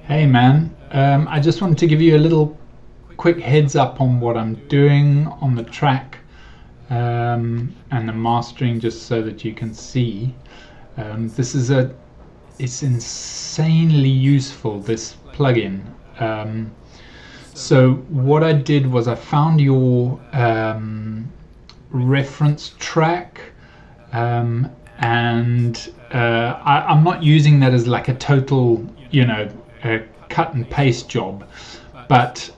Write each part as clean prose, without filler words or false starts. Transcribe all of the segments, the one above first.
Hey man, I just wanted to give you a little quick heads up on what I'm doing on the track and the mastering, just so that you can see. It's insanely useful, this plugin. So what I did was I found your reference track, and I'm not using that as like a total, a cut and paste job, but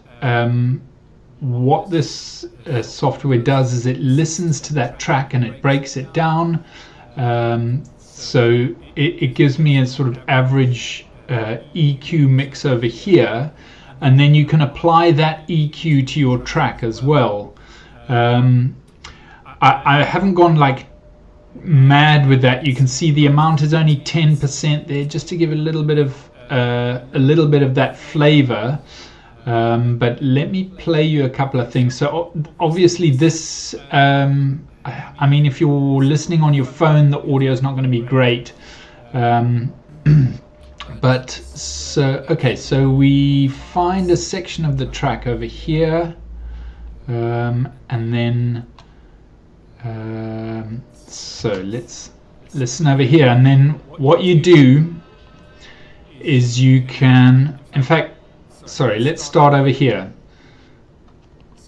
what this software does is it listens to that track and it breaks it down. So it gives me a sort of average EQ mix over here, and then you can apply that EQ to your track as well. I haven't gone like mad with that. You can see the amount is only 10% there, just to give a little bit of that flavor. But let me play you a couple of things. So obviously this, I mean, if you're listening on your phone, the audio is not going to be great. But so, okay, so we find a section of the track over here, and then so let's listen over here, and then what you do is you can, in fact, sorry, let's start over here.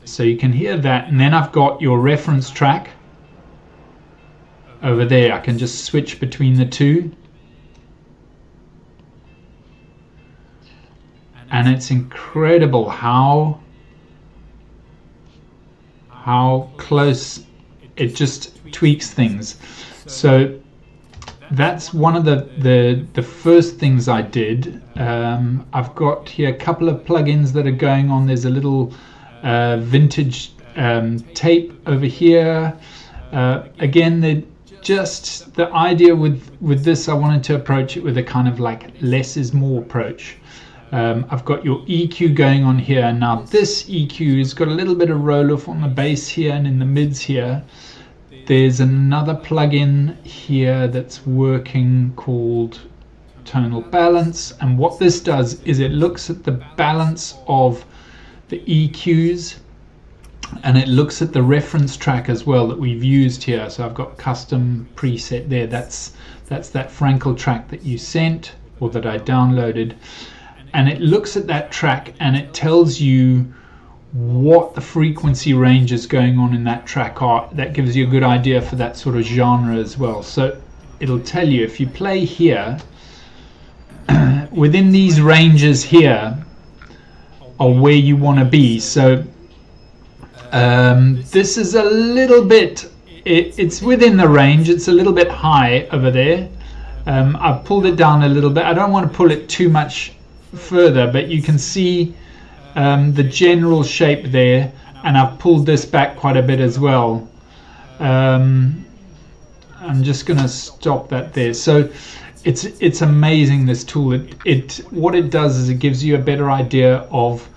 So you can hear that, and then I've got your reference track over there. I can just switch between the two, and it's incredible how close it just tweaks things. So that's one of the first things I did. I've got here a couple of plugins that are going on. There's a little vintage tape over here. Again, the idea with this, I wanted to approach it with a kind of like less is more approach. I've got your EQ going on here. Now this EQ has got a little bit of roll off on the bass here and in the mids here. There's another plugin here that's working called Tonal Balance, and what this does is it looks at the balance of the EQs, and it looks at the reference track as well that we've used here. So I've got custom preset there. That's that Frankel track that you sent, or that I downloaded, and it looks at that track and it tells you what the frequency range is going on in that track are. That gives you a good idea for that sort of genre as well. So it'll tell you if you play here, within these ranges here are where you want to be. So this is a little bit, it's within the range, it's a little bit high over there. I've pulled it down a little bit. I don't want to pull it too much further, but you can see the general shape there, and I've pulled this back quite a bit as well. I'm just going to stop that there. So it's amazing, this tool. What it does is it gives you a better idea of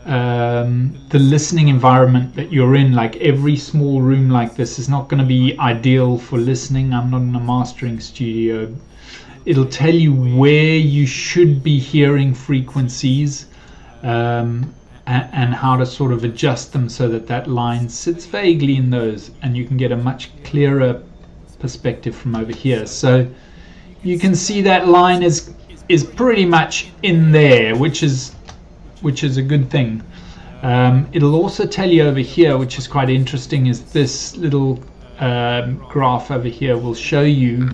the listening environment that you're in. Like every small room like this is not going to be ideal for listening. I'm not in a mastering studio. It'll tell you where you should be hearing frequencies, and how to sort of adjust them so that line sits vaguely in those, and you can get a much clearer perspective from over here. So you can see that line is pretty much in there, which is a good thing. It'll also tell you over here, which is quite interesting, is this little graph over here will show you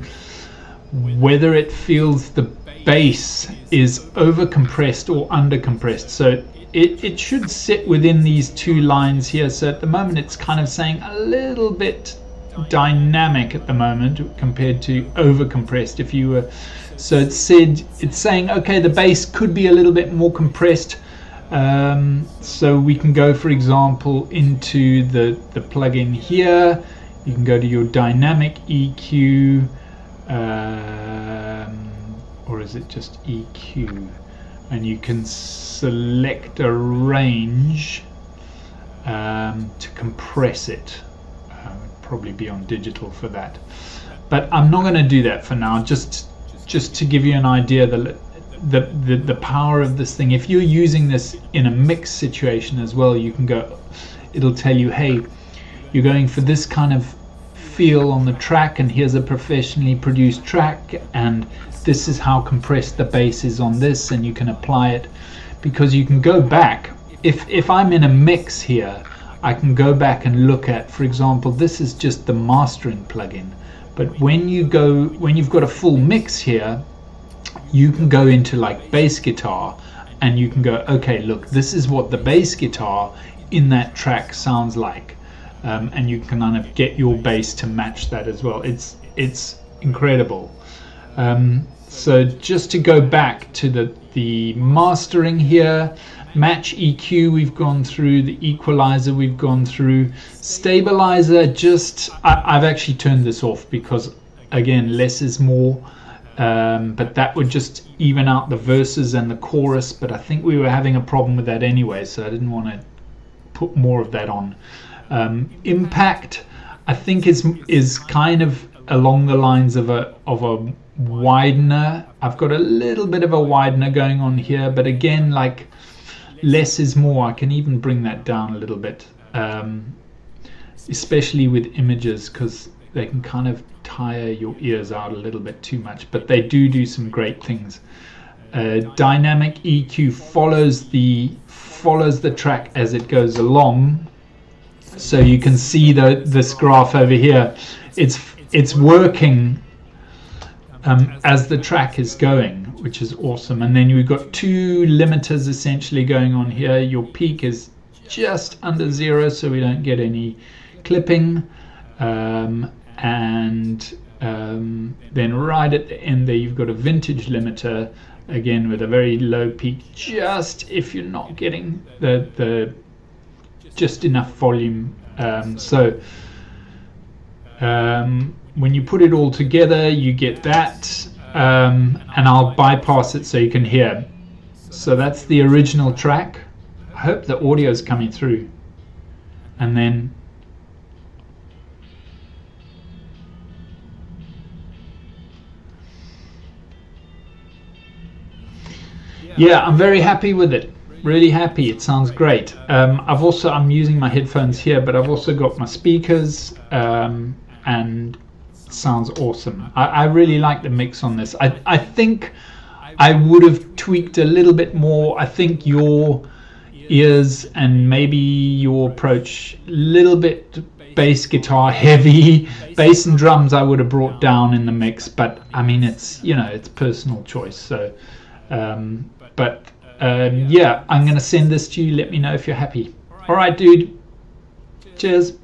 whether it feels the bass is over compressed or under compressed. So it should sit within these two lines here. So at the moment it's kind of saying a little bit dynamic at the moment compared to over compressed. If you were, so it's saying okay, the bass could be a little bit more compressed. So we can go, for example, into the plugin here. You can go to your dynamic EQ, or is it just EQ, and you can select a range to compress it. Probably be on digital for that, but I'm not going to do that for now, just to give you an idea that the power of this thing. If you're using this in a mix situation as well, you can go, it'll tell you, hey, you're going for this kind of feel on the track, and here's a professionally produced track, and this is how compressed the bass is on this, and you can apply it, because you can go back. If I'm in a mix here, I can go back and look at, for example, this is just the mastering plugin, but when you've got a full mix here, you can go into like bass guitar, and you can go, okay, look, this is what the bass guitar in that track sounds like, and you can kind of get your bass to match that as well. It's incredible. So just to go back to the mastering here, match EQ we've gone through, the equalizer we've gone through, stabilizer, just I've actually turned this off because again, less is more, but that would just even out the verses and the chorus, but I think we were having a problem with that anyway, so I didn't want to put more of that on. Impact, I think is kind of along the lines of a widener. I've got a little bit of a widener going on here, but again, like, less is more. I can even bring that down a little bit, especially with images, because they can kind of tire your ears out a little bit too much, but they do some great things. Dynamic EQ follows the track as it goes along, so you can see this graph over here. It's working as the track is going, which is awesome. And then we've got two limiters essentially going on here. Your peak is just under 0, so we don't get any clipping, and then right at the end there you've got a vintage limiter, again with a very low peak, just if you're not getting the just enough volume. When you put it all together, you get that, and I'll bypass it so you can hear. So that's the original track. I hope the audio is coming through. And then yeah, I'm very happy with it. Really happy. It sounds great. I'm using my headphones here, but I've also got my speakers, and it sounds awesome. I really like the mix on this. I think I would have tweaked a little bit more. I think your ears and maybe your approach, a little bit bass guitar heavy, bass and drums I would have brought down in the mix, but I mean, it's personal choice. So yeah, I'm going to send this to you. Let me know if you're happy. All right, dude. Cheers.